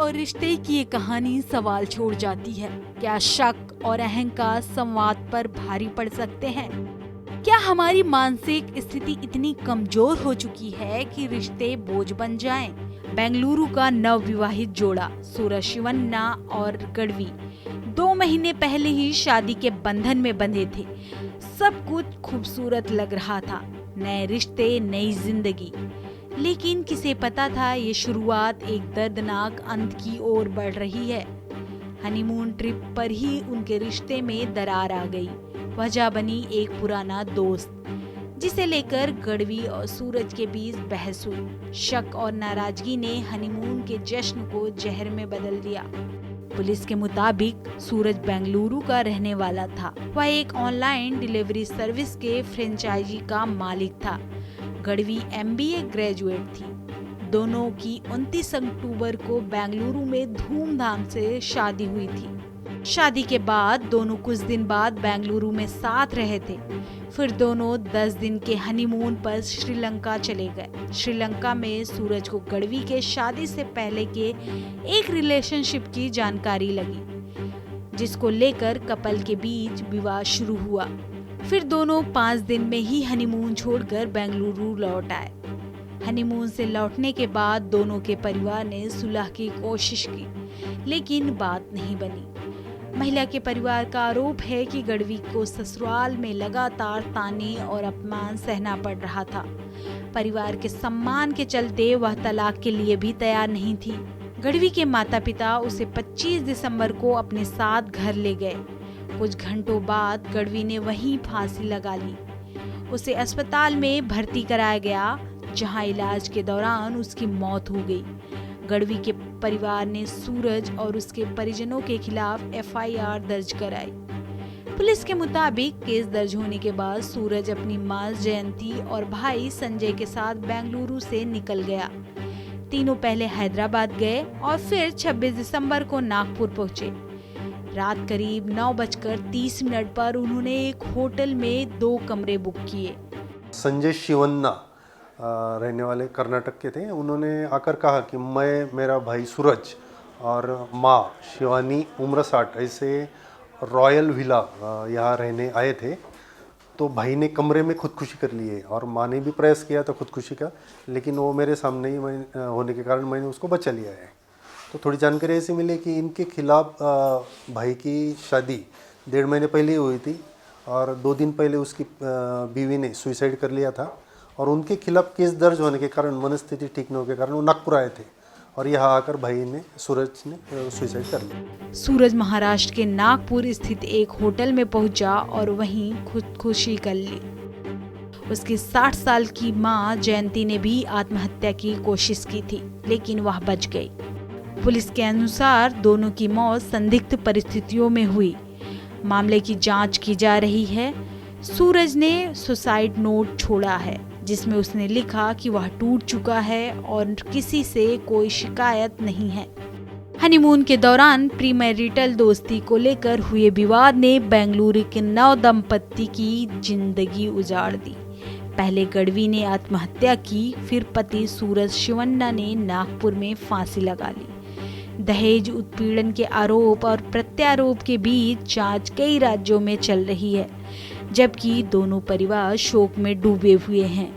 और रिश्ते की ये कहानी सवाल छोड़ जाती है। क्या शक और अहंकार संवाद पर भारी पड़ सकते हैं? क्या हमारी मानसिक स्थिति इतनी कमजोर हो चुकी है कि रिश्ते बोझ बन जाएं? बेंगलुरु का नवविवाहित जोड़ा सूरज शिवन्ना और गढ़वी 2 महीने पहले ही शादी के बंधन में बंधे थे। सब कुछ खूबसूरत लग रहा था, नए रिश्ते, नई जिंदगी। लेकिन किसे पता था ये शुरुआत एक दर्दनाक अंत की ओर बढ़ रही है। हनीमून ट्रिप पर ही उनके रिश्ते में दरार आ गई। वजह बनी एक पुराना दोस्त, जिसे लेकर गढ़वी और सूरज के बीच बहस हुई। शक और नाराजगी ने हनीमून के जश्न को जहर में बदल दिया। पुलिस के मुताबिक सूरज बेंगलुरु का रहने वाला था। वह एक ऑनलाइन डिलीवरी सर्विस के फ्रेंचाइजी का मालिक था। गढ़वी MBA ग्रेजुएट थी। दोनों की 29 अक्टूबर को बेंगलुरु में धूमधाम से शादी हुई थी। शादी के बाद दोनों कुछ दिन बाद बेंगलुरु में साथ रहे थे। फिर दोनों 10 दिन के हनीमून पर श्रीलंका चले गए। श्रीलंका में सूरज को गढ़वी के शादी से पहले के एक रिलेशनशिप की जानकारी लगी, जिसको लेकर कपल के बीच विवाद शुरू हुआ। फिर दोनों 5 दिन में ही हनीमून छोड़कर बेंगलुरु लौट आए। हनीमून से लौटने के बाद दोनों के परिवार ने सुलह की कोशिश की, लेकिन बात नहीं बनी। महिला के परिवार का आरोप है कि गढ़वी को ससुराल में लगातार ताने और अपमान सहना पड़ रहा था। परिवार के सम्मान के चलते वह तलाक के लिए भी तैयार नहीं थी। गढ़वी के माता पिता उसे 25 दिसंबर को अपने साथ घर ले गए। कुछ घंटों बाद गढ़वी ने वहीं फांसी लगा ली। उसे अस्पताल में भर्ती कराया गया, जहां इलाज के दौरान उसकी मौत हो गई। गढ़वी के परिवार ने सूरज और उसके परिजनों के खिलाफ FIR दर्ज कराई। पुलिस के मुताबिक केस दर्ज होने के बाद सूरज अपनी मां जयंती और भाई संजय के साथ बेंगलुरु से निकल गया। तीनों पहले हैदराबाद गए और फिर 26 दिसंबर को नागपुर पहुंचे। रात करीब 9:30 पर उन्होंने एक होटल में 2 कमरे बुक किए। संजय शिवन्ना रहने वाले कर्नाटक के थे। उन्होंने आकर कहा कि मैं, मेरा भाई सूरज और माँ शिवानी उम्र 60 ऐसे रॉयल विला यहाँ रहने आए थे। तो भाई ने कमरे में खुदकुशी कर ली है और माँ ने भी प्रयास किया था खुदकुशी का, लेकिन वो मेरे सामने ही होने के कारण मैंने उसको बचा लिया है। तो थोड़ी जानकारी ऐसी मिली कि इनके खिलाफ भाई की शादी 1.5 महीने पहले ही हुई थी और 2 दिन पहले उसकी बीवी ने सुसाइड कर लिया था। और उनके खिलाफ केस दर्ज होने के कारण, मनस्थिति ठीक न होने के कारण वो नागपुर आए थे और यहाँ आकर भाई ने, सूरज ने सुसाइड कर लिया। सूरज महाराष्ट्र के नागपुर स्थित एक होटल में पहुंचा और वहीं खुदकुशी कर ली। उसकी 60 साल की मां जयंती ने भी आत्महत्या की कोशिश की थी, लेकिन वह बच गई। पुलिस के अनुसार दोनों की मौत संदिग्ध परिस्थितियों में हुई। मामले की जांच की जा रही है। सूरज ने सुसाइड नोट छोड़ा है, जिसमें उसने लिखा कि वह टूट चुका है और किसी से कोई शिकायत नहीं है। हनीमून के दौरान प्रीमैरिटल दोस्ती को लेकर हुए विवाद ने बेंगलुरु के नव दंपत्ति की जिंदगी उजाड़ दी। पहले गढ़वी ने आत्महत्या की, फिर पति सूरज शिवन्ना ने नागपुर में फांसी लगा ली। दहेज उत्पीड़न के आरोप और प्रत्यारोप के बीच जांच कई राज्यों में चल रही है, जबकि दोनों परिवार शोक में डूबे हुए हैं।